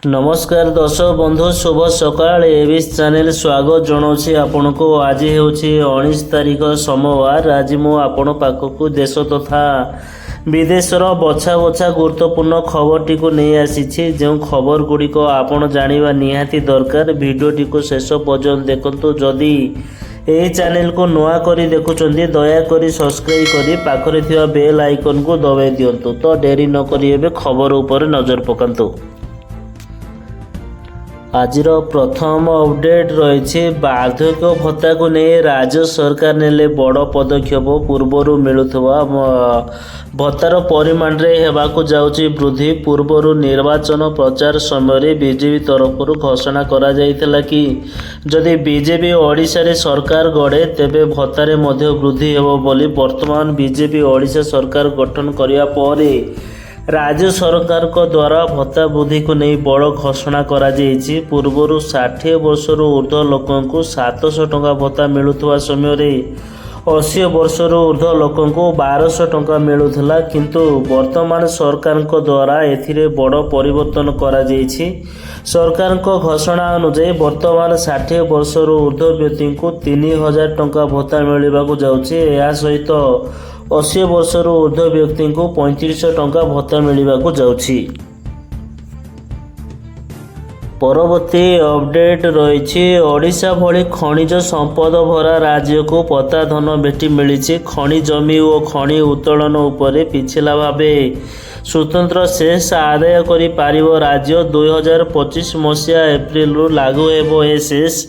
नमस्कार दर्शक बंधु शुभ सकाळ एबिस चैनल स्वागत जनाऊँगी आपण को। आज हूँ 19 तारिख सोमवार। आज मु आपण पाखक देश तथा विदेशर बछा बछा गुरुत्वपूर्ण खबरटी को नहीं आसी। जो खबर गुड़िक आपण जानिबा निहाती दरकार। वीडियोटी को शेष पर्यंत देखंतु। जदि यही चैनल को नुआ करी देखुचंदी दयाकोरी सब्सक्राइब करी पाखरे थिबा बेल आइकन को दबाई दियंतु। तो डेरी न करी एबे खबर उपर नजर पकांतु। आजिर प्रथम अपडेट रही वार्धक्य भत्ता को नहीं राज्य सरकार नेले बड़ पदक्षेप। पूर्वर मिलुवा भत्तार परिमाण रे हेबाकु जाउची वृद्धि। पूर्वर निर्वाचन प्रचार समय बीजेपी तरफ घोषणा करा जाइथिला कि जदि बीजेपी ओडिशा रे सरकार गढ़े तेबे भत्तारे मध्य वृद्धि हेबो बोली। वर्तमान बीजेपी ओडिशा सरकार गठन करिया परे राज्य सरकार को द्वारा भत्ता वृद्धि को नहीं बड़ घोषणा करा जाइछि। पूर्वर 60 वर्षर ऊर्ध्व लोकों को 700 टंका भत्ता मिलुवा समय 80 वर्षर ऊर्ध्व लोकों को 1200 टंका मिलुला। किंतु वर्तमान सरकार को द्वारा एथिरे बड़ परिवर्तन करा जाइछि। सरकार को घोषणा अनुसार वर्तमान 60 वर्षर ऊर्ध्व व्यक्ति को 3000 टंका भत्ता मिलवाक जाउछि। या सहित 80 वर्षर ऊर्ध्व व्यक्ति को 3500 टंका भत्ता मिलवाक जाउछि। परवर्ती अपडेट रही ओडिशा भली खनिज संपद भरा राज्य को पता धन भेटी मिली। खनि जमी और खनि उत्तोलन उपरे पिछला भावे स्वतंत्र सेस आदाय करि पारिबो राज्य। 2025 मसीहा एप्रिल लागू हेबो ए सेस।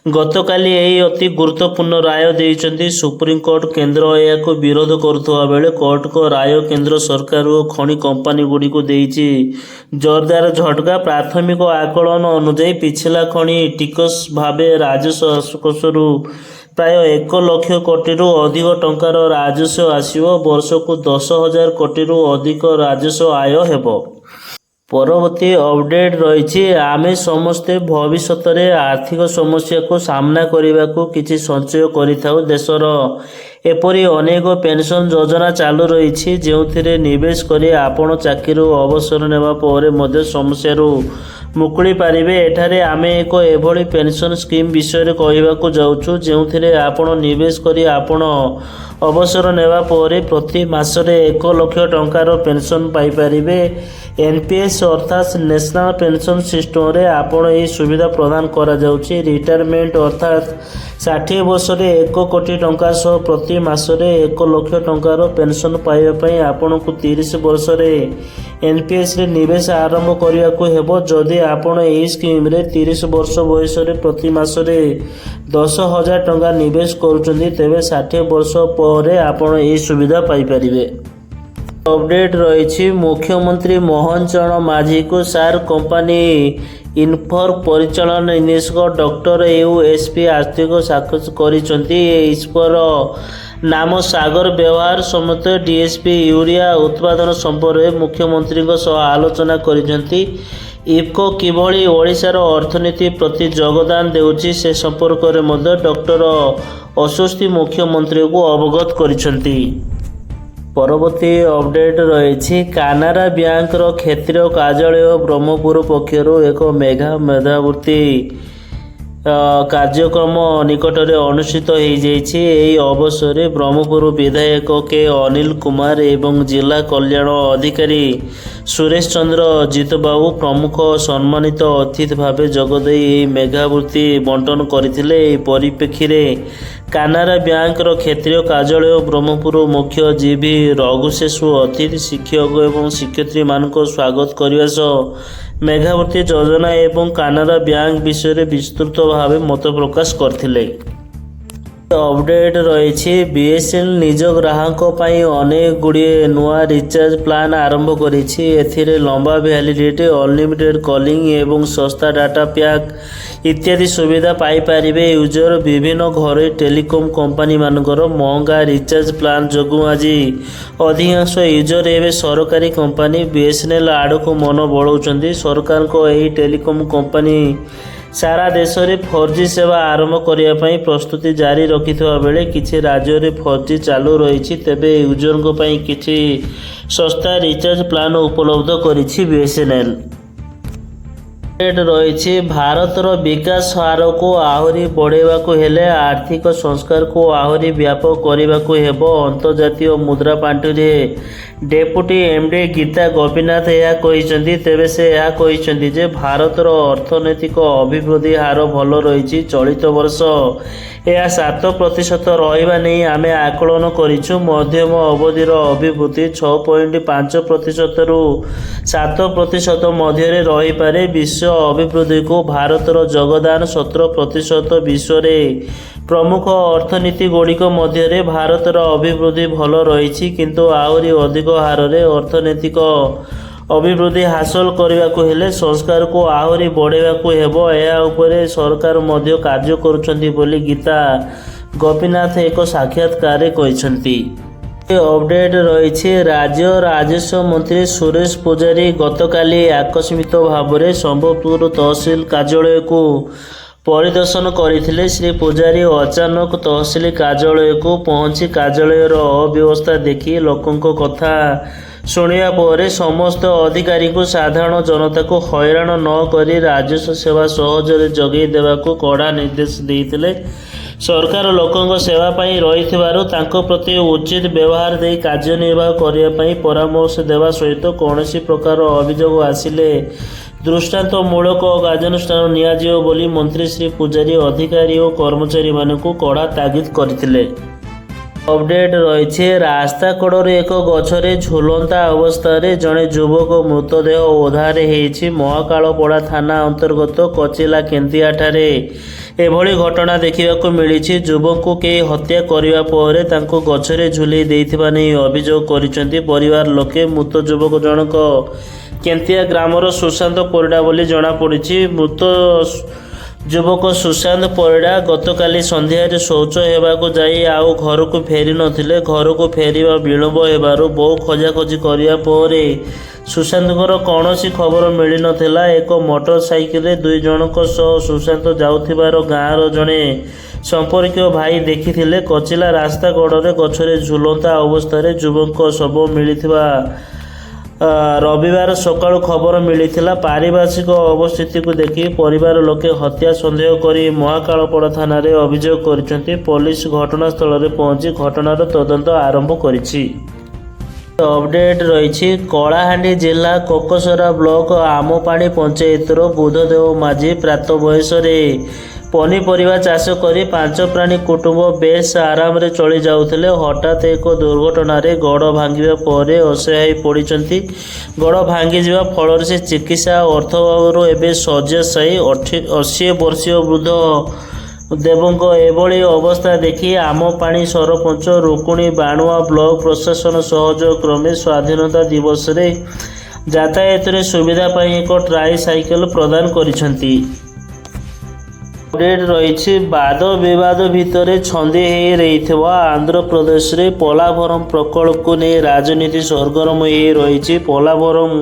गतकाली यही अति गुरुत्वपूर्ण राय देइचंती सुप्रीम कोर्ट। केंद्र या विरोध करुवा बेले कोर्ट को राय केंद्र सरकार और खनि कंपनी गुड़ी को देइछि जोरदार झटका। प्राथमिक आकलन अनुसार पिछला खनि टिकस भावे राजस्व कोषरू प्राय 1 लाख कोटी अधिक टंकार राजस्व आसिबो। वर्ष को 10,000 कोटी अधिक राजस्व आय हेबो। परवर्ती अपडेट रही आमे समस्ते भविष्य रे आर्थिक समस्या को सामना करने को किसी संचय करिथाउ। देशर एपरी अनेक पेंशन योजना चालू रही जो निवेश करी आपण चाकरी अवसर नेबा परे मध्य समस्या मुकुली पारिबे। एठारे आमे एक एभली पेंशन स्कीम विषय कहवाक जाउछु जो आपण निवेश करी आपण अवसर नेबा परे प्रति मासरे 1 लाख टंकार पेंशन पाई पारिबे। एनपीएस अर्थात नेशनल पेंशन सिस्टम रे आपण यह सुविधा प्रदान करा जाउछि। रिटायरमेंट अर्थात 60 वर्ष रे 1 कोटी टंका सह प्रति मासरे 1 लाख टंकार पेंशन पाइबा पई आपण को 30 वर्ष रे एनपीएस रे निवेश आरंभ करिया को हेबो। जदि आपण एही स्कीम रे 30 वर्ष बयस रे प्रति मासरे 10,000 टंका निवेश करूचंदी तेबे 60 वर्ष पर आपण एही सुविधा पाई परिबे। अपडेट रही मुख्यमंत्री मोहन चरण माझी को सार कंपनी इनफर परिचालन निर्देशक डॉक्टर यूएसपी आर्थिक साक्षात करिसंती। ईश्वर नाम सागर व्यवहार समेत डीएसपी यूरिया उत्पादन संपर्क मुख्यमंत्री आलोचना करिसंती। इफको किभली ओडिशार अर्थनीति प्रति योगदान देउछि से संपर्क रे मध्य डॉक्टर अस्वस्थी मुख्यमंत्री को अवगत करिसंती। परवर्ती अपडेट रही कानारा बैंक क्षेत्रीय कार्यालय ब्रह्मपुर पक्षर एक मेघा मेधावृत्ति कार्यक्रम निकट में अनुष्ठित हो अवसर ब्रह्मपुर विधायक के अनिल कुमार एवं जिला कल्याण अधिकारी सुरेश चंद्र जीतबाबू प्रमुख सम्मानित अतिथि भाव जोगदे मेघावृत्ति बंटन करथिले। परिप्रेक्षी में कानारा बैंक क्षेत्रीय कार्यालय ब्रह्मपुर मुख्य जीवी रघुशेषु अतिथि शिक्षक एवं शिक्षयित्री मान स्वागत करने सह मेघावृत्ति योजना एवं कानारा बैंक विषय विस्तृत भाव मत प्रकाश करथिले। अपडेट रही बीएसएनएल निज ग्राहक अनेक गुड़िए नुआ रिचार्ज प्लान आरंभ करिछि। एथिरे लंबा वैलिडिटी अनलिमिटेड कॉलिंग एवं सस्ता डाटा पैक इत्यादि सुविधा पाई पारिबे यूजर। विभिन्न घरे टेलीकॉम कंपनी मानकर महंगा रिचार्ज प्लान जोगु आज अधिकांश यूजर एवं सरकारी कंपनी बीएसएनएल आड़ को मन बढ़ाउछंती। सरकार को यही टेलीकॉम कंपनी सारा देश में 4G सेवा आरंभ करने प्रस्तुति जारी रखिथिबा बेले किछि राज्य में 4G चालू रही। तेबे यूजर को किछि सस्ता रिचार्ज प्लान उपलब्ध करिछि बीएसएनएल। ରହିଛି ଭାରତର ବିକାଶ ହାରକୁ ଆହୁରି ବଢ଼ାଇବାକୁ ହେଲେ ଆର୍ଥିକ ସଂସ୍କାରକୁ ଆହୁରି ବ୍ୟାପକ କରିବାକୁ ହେବ। ଅନ୍ତର୍ଜାତୀୟ ମୁଦ୍ରା ପାଣ୍ଠିରେ ଡେପୁଟି ଏମ୍ଡି ଗୀତା ଗୋପୀନାଥ ଏହା କହିଛନ୍ତି। ତେବେ ସେ ଏହା କହିଛନ୍ତି ଯେ ଭାରତର ଅର୍ଥନୈତିକ ଅଭିବୃଦ୍ଧି ହାର ଭଲ ରହିଛି। ଚଳିତ ବର୍ଷ ଏହା 7% ରହିବା ନେଇ ଆମେ ଆକଳନ କରିଛୁ। ମଧ୍ୟମ ଅବଧିର ଅଭିବୃଦ୍ଧି 6.5%ରୁ 7% ମଧ୍ୟରେ ରହିପାରେ। ବିଶ୍ୱ ଅଭିବୃଦ୍ଧିକୁ ଭାରତର ଯୋଗଦାନ 17%। ବିଶ୍ୱରେ ପ୍ରମୁଖ ଅର୍ଥନୀତିଗୁଡ଼ିକ ମଧ୍ୟରେ ଭାରତର ଅଭିବୃଦ୍ଧି ଭଲ ରହିଛି, କିନ୍ତୁ ଆହୁରି ଅଧିକ ହାରରେ ଅର୍ଥନୈତିକ ଅଭିବୃଦ୍ଧି ହାସଲ କରିବାକୁ ହେଲେ ସଂସ୍କାରକୁ ଆହୁରି ବଢ଼ାଇବାକୁ ହେବ। ଏହା ଉପରେ ସରକାର ମଧ୍ୟ କାର୍ଯ୍ୟ କରୁଛନ୍ତି ବୋଲି ଗୀତା ଗୋପୀନାଥ ଏକ ସାକ୍ଷାତକାରରେ କହିଛନ୍ତି। ଅପଡେଟ୍ ରହିଛି ରାଜ୍ୟ ରାଜସ୍ୱ ମନ୍ତ୍ରୀ ସୁରେଶ ପୂଜାରୀ ଗତକାଲି ଆକସ୍ମିକ ଭାବରେ ସମ୍ବଲପୁର ତହସିଲ କାର୍ଯ୍ୟାଳୟକୁ ପରିଦର୍ଶନ କରିଥିଲେ। ଶ୍ରୀ ପୂଜାରୀ ଅଚାନକ ତହସିଲ କାର୍ଯ୍ୟାଳୟକୁ ପହଞ୍ଚି କାର୍ଯ୍ୟାଳୟର ଅବ୍ୟବସ୍ଥା ଦେଖି ଲୋକଙ୍କ କଥା ଶୁଣିବା ପରେ ସମସ୍ତ ଅଧିକାରୀଙ୍କୁ ସାଧାରଣ ଜନତାକୁ ହଇରାଣ ନ କରି ରାଜସ୍ୱ ସେବା ସହଜରେ ଯୋଗାଇ ଦେବାକୁ କଡ଼ା ନିର୍ଦ୍ଦେଶ ଦେଇଥିଲେ। ସରକାର ଲୋକଙ୍କ ସେବା ପାଇଁ ରହିଥିବାରୁ ତାଙ୍କ ପ୍ରତି ଉଚିତ ବ୍ୟବହାର ଦେଇ କାର୍ଯ୍ୟନିର୍ବାହ କରିବା ପାଇଁ ପରାମର୍ଶ ଦେବା ସହିତ କୌଣସି ପ୍ରକାର ଅଭିଯୋଗ ଆସିଲେ ଦୃଷ୍ଟାନ୍ତମୂଳକ କାର୍ଯ୍ୟାନୁଷ୍ଠାନ ନିଆଯିବ ବୋଲି ମନ୍ତ୍ରୀ ଶ୍ରୀ ପୂଜାରୀ ଅଧିକାରୀ ଓ କର୍ମଚାରୀମାନଙ୍କୁ କଡ଼ା ତାଗିଦ କରିଥିଲେ। ଅପଡେଟ୍ ରହିଛି ରାସ୍ତା କଡ଼ରେ ଏକ ଗଛରେ ଝୁଲନ୍ତା ଅବସ୍ଥାରେ ଜଣେ ଯୁବକ ମୃତଦେହ ଉଦ୍ଧାର ହୋଇଛି। ମହାକାଳପଡ଼ା ଥାନା ଅନ୍ତର୍ଗତ କଚିଲା କେନ୍ତିଆଠାରେ ଏଭଳି ଘଟଣା ଦେଖିବାକୁ ମିଳିଛି। ଯୁବକଙ୍କୁ କେହି ହତ୍ୟା କରିବା ପରେ ତାଙ୍କୁ ଗଛରେ ଝୁଲେଇ ଦେଇଥିବା ନେଇ ଅଭିଯୋଗ କରିଛନ୍ତି ପରିବାର ଲୋକେ। ମୃତ ଯୁବକ ଜଣକ କେନ୍ତିଆ ଗ୍ରାମର ସୁଶାନ୍ତ ପରିଡ଼ା ବୋଲି ଜଣାପଡ଼ିଛି। ମୃତ ଯୁବକ ସୁଶାନ୍ତ ପରିଡ଼ା ଗତକାଲି ସନ୍ଧ୍ୟାରେ ଶୌଚ ହେବାକୁ ଯାଇ ଆଉ ଘରକୁ ଫେରି ନଥିଲେ। ଘରକୁ ଫେରିବା ବିଳମ୍ବ ହେବାରୁ ବହୁ ଖୋଜାଖୋଜି କରିବା ପରେ ସୁଶାନ୍ତଙ୍କର କୌଣସି ଖବର ମିଳିନଥିଲା। ଏକ ମୋଟର ସାଇକେଲରେ 2 ଜଣଙ୍କ ସହ ସୁଶାନ୍ତ ଯାଉଥିବାର ଗାଁର ଜଣେ ସମ୍ପର୍କୀୟ ଭାଇ ଦେଖିଥିଲେ। କଚିଲା ରାସ୍ତା କଡ଼ରେ ଗଛରେ ଝୁଲନ୍ତା ଅବସ୍ଥାରେ ଯୁବକଙ୍କ ଶବ ମିଳିଥିବା ରବିବାର ସକାଳୁ ଖବର ମିଳିଥିଲା। ପାରିପାର୍ଶ୍ୱିକ ଅବସ୍ଥିତିକୁ ଦେଖି ପରିବାର ଲୋକେ ହତ୍ୟା ସନ୍ଦେହ କରି ମହାକାଳପଡ଼ା ଥାନାରେ ଅଭିଯୋଗ କରିଛନ୍ତି। ପୋଲିସ ଘଟଣାସ୍ଥଳରେ ପହଞ୍ଚି ଘଟଣାର ତଦନ୍ତ ଆରମ୍ଭ କରିଛି। ଅପଡେଟ୍ ରହିଛି କଳାହାଣ୍ଡି ଜିଲ୍ଲା କୋକସରା ବ୍ଲକ ଆମପାଣି ପଞ୍ଚାୟତର ବୁଧଦେବ ମାଝୀ ପ୍ରାପ୍ତ ବୟସରେ ପନିପରିବା ଚାଷ କରି 5 ପ୍ରାଣୀ କୁଟୁମ୍ବ ବେଶ ଆରାମରେ ଚଳି ଯାଉଥିଲେ। ହଠାତ୍ ଏକ ଦୁର୍ଘଟଣାରେ ଗୋଡ଼ ଭାଙ୍ଗିବା ପରେ ଅସହାୟ ପଡ଼ିଛନ୍ତି। ଗୋଡ଼ ଭାଙ୍ଗିଯିବା ଫଳରେ ସେ ଚିକିତ୍ସା ଅର୍ଥାଭାବରୁ ଏବେ ଶଯ୍ୟାଶାୟୀ। 80 ବର୍ଷୀୟ ବୃଦ୍ଧ ଦେବଙ୍କ ଏଭଳି ଅବସ୍ଥା ଦେଖି ଆମପାଣି ସରପଞ୍ଚ ରୁକୁଣି ବାଣୁଆ ବ୍ଲକ ପ୍ରଶାସନ ସହଯୋଗ କ୍ରମେ ସ୍ୱାଧୀନତା ଦିବସରେ ଯାତାୟାତରେ ସୁବିଧା ପାଇଁ ଏକ ଟ୍ରାଇ ସାଇକେଲ ପ୍ରଦାନ କରିଛନ୍ତି। ଅପଡେଟ୍ ରହିଛି ବାଦ ବିବାଦ ଭିତରେ ଛନ୍ଦି ହୋଇ ରହିଥିବା ଆନ୍ଧ୍ରପ୍ରଦେଶରେ ପୋଲାଭରମ ପ୍ରକଳ୍ପକୁ ନେଇ ରାଜନୀତି ସରଗରମ ହୋଇ ରହିଛି। ପୋଲାଭରମ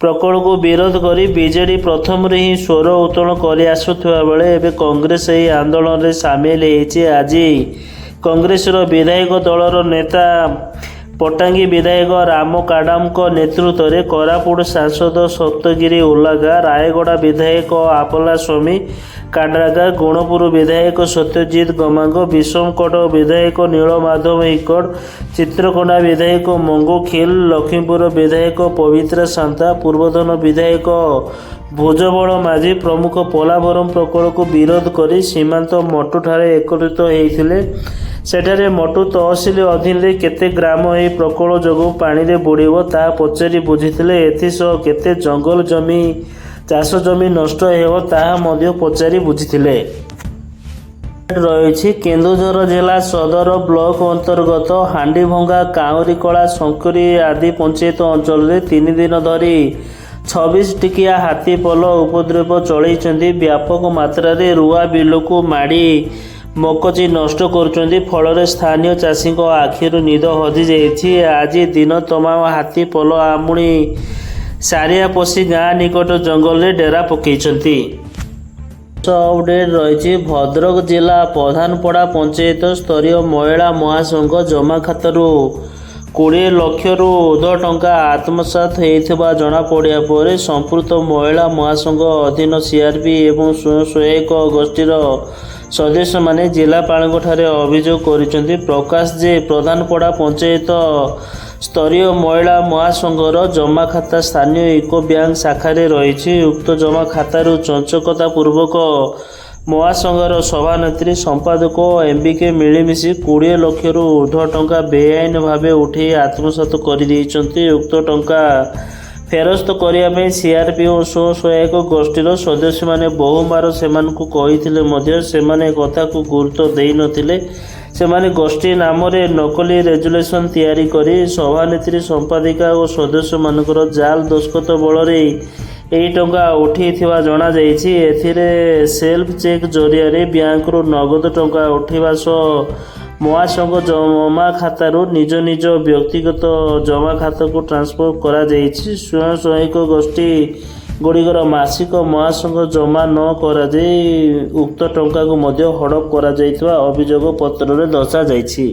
ପ୍ରକଳ୍ପକୁ ବିରୋଧ କରି ବିଜେଡି ପ୍ରଥମରୁ ହିଁ ସ୍ୱର ଉତ୍ତୋଳନ କରି ଆସୁଥିବା ବେଳେ ଏବେ କଂଗ୍ରେସ ଏହି ଆନ୍ଦୋଳନରେ ସାମିଲ ହୋଇଛି। ଆଜି କଂଗ୍ରେସର ବିଧାୟକ ଦଳର ନେତା ପଟାଙ୍ଗୀ ବିଧାୟକ ରାମ କାଡାମଙ୍କ ନେତୃତ୍ୱରେ କୋରାପୁଟ ସାଂସଦ ସପ୍ତଗିରି ଉଲ୍ଲାଗା, ରାୟଗଡ଼ା ବିଧାୟକ ଆପଲାସ୍ୱାମୀ କାଡ୍ରାଗା, ଗୁଣପୁର ବିଧାୟକ ସତ୍ୟଜିତ ଗମାଙ୍ଗ, ବିଷମକୋଟ ବିଧାୟକ ନୀଳମାଧବ ହିକଡ଼, ଚିତ୍ରକୋଣ୍ଡା ବିଧାୟକ ମଙ୍ଗୁ ଖିଲ, ଲକ୍ଷ୍ମୀପୁର ବିଧାୟକ ପବିତ୍ରା ସାନ୍ତା, ପୂର୍ବତନ ବିଧାୟକ ଭୁଜବଳ ମାଝୀ ପ୍ରମୁଖ ପୋଲାଭରମ ପ୍ରକଳ୍ପକୁ ବିରୋଧ କରି ସୀମାନ୍ତ ମଟୁଠାରେ ଏକତ୍ରିତ ହୋଇଥିଲେ। ସେଠାରେ ମଟୁ ତହସିଲ ଅଧୀନରେ କେତେ ଗ୍ରାମ ଏହି ପ୍ରକଳ୍ପ ଯୋଗୁଁ ପାଣିରେ ବୁଡ଼ିବ ତାହା ପଚାରି ବୁଝିଥିଲେ। ଏଥିସହ କେତେ ଜଙ୍ଗଲ ଜମି ଚାଷ ଜମି ନଷ୍ଟ ହେବ ତାହା ମଧ୍ୟ ପଚାରି ବୁଝିଥିଲେ। ରହିଛି କେନ୍ଦୁଝର ଜିଲ୍ଲା ସଦର ବ୍ଲକ ଅନ୍ତର୍ଗତ ହାଣ୍ଡିଭଙ୍ଗା, କାଉଁରିକଳା, ଶଙ୍କୁରୀ ଆଦି ପଞ୍ଚାୟତ ଅଞ୍ଚଳରେ 3 ଦିନ ଧରି 26 ଟିକିଆ ହାତୀ ପଲ ଉପଦ୍ରବ ଚଳାଇଛନ୍ତି। ବ୍ୟାପକ ମାତ୍ରାରେ ରୁଆ ବିଲକୁ ମାଡ଼ି ମକଚି ନଷ୍ଟ କରୁଛନ୍ତି। ଫଳରେ ସ୍ଥାନୀୟ ଚାଷୀଙ୍କ ଆଖିରୁ ନିଦ ହଜିଯାଇଛି। ଆଜି ଦିନ ତମାମ ହାତୀ ପଲ ଆମୁଣି ସାରିଆ ପଶି ଗାଁ ନିକଟ ଜଙ୍ଗଲରେ ଡେରା ପକାଇଛନ୍ତି। ଅପଡେଟ୍ ରହିଛି ଭଦ୍ରକ ଜିଲ୍ଲା ପ୍ରଧାନପଡ଼ା ପଞ୍ଚାୟତ ସ୍ତରୀୟ ମହିଳା ମହାସଂଘ ଜମାଖାତାରୁ 20 ଲକ୍ଷରୁ ଉର୍ଦ୍ଧ୍ୱ ଟଙ୍କା ଆତ୍ମସାତ ହୋଇଥିବା ଜଣାପଡ଼ିବା ପରେ ସମ୍ପୃକ୍ତ ମହିଳା ମହାସଂଘ ଅଧୀନ ସିଆର୍ପି ଏବଂ ସ୍ୱୟଂସହାୟକ ଗୋଷ୍ଠୀର ସଦସ୍ୟମାନେ ଜିଲ୍ଲାପାଳଙ୍କଠାରେ ଅଭିଯୋଗ କରିଛନ୍ତି। ପ୍ରକାଶ ଯେ ପ୍ରଧାନପଡ଼ା ପଞ୍ଚାୟତ ସ୍ତରୀୟ ମହିଳା ମହାସଂଘର ଜମାଖାତା ସ୍ଥାନୀୟ ୟୁକୋ ବ୍ୟାଙ୍କ ଶାଖାରେ ରହିଛି। ଉକ୍ତ ଜମାଖାତାରୁ ଚଞ୍ଚକତାପୂର୍ବକ ମହାସଂଘର ସଭାନେତ୍ରୀ ସମ୍ପାଦକ ଓ ଏମ୍ବିକେ ମିଳିମିଶି 20 ଲକ୍ଷରୁ ଉର୍ଦ୍ଧ୍ୱ ଟଙ୍କା ବେଆଇନ ଭାବେ ଉଠାଇ ଆତ୍ମସାତ କରିଦେଇଛନ୍ତି। ଉକ୍ତ ଟଙ୍କା ଫେରସ୍ତ କରିବା ପାଇଁ ସିଆର୍ପି ଓ ସ୍ୱୟଂସହାୟକ ଗୋଷ୍ଠୀର ସଦସ୍ୟମାନେ ବହୁବାର ସେମାନଙ୍କୁ କହିଥିଲେ ମଧ୍ୟ ସେମାନେ କଥାକୁ ଗୁରୁତ୍ୱ ଦେଇନଥିଲେ। ସେମାନେ ଗୋଷ୍ଠୀ ନାମରେ ନକଲି ରେଜୁଲେସନ୍ ତିଆରି କରି ସଭାନେତ୍ରୀ ସମ୍ପାଦିକା ଓ ସଦସ୍ୟମାନଙ୍କର ଜାଲ ଦସ୍ତଖତ ବଳରେ ଏହି ଟଙ୍କା ଉଠାଇଥିବା ଜଣାଯାଇଛି। ଏଥିରେ ସେଲ୍ଫ ଚେକ୍ ଜରିଆରେ ବ୍ୟାଙ୍କରୁ ନଗଦ ଟଙ୍କା ଉଠାଇବା ସହ ମହାସଂଘ ଜମାଖାତାରୁ ନିଜ ନିଜ ବ୍ୟକ୍ତିଗତ ଜମାଖାତାକୁ ଟ୍ରାନ୍ସଫର କରାଯାଇଛି। ସ୍ୱୟଂସହାୟକ ଗୋଷ୍ଠୀ ଗୁଡ଼ିକର ମାସିକ ମହାସଂଘ ଜମା ନ କରାଯାଇ ଉକ୍ତ ଟଙ୍କାକୁ ମଧ୍ୟ ହଡପ କରାଯାଇଥିବା ଅଭିଯୋଗ ପତ୍ରରେ ଦର୍ଶାଯାଇଛି।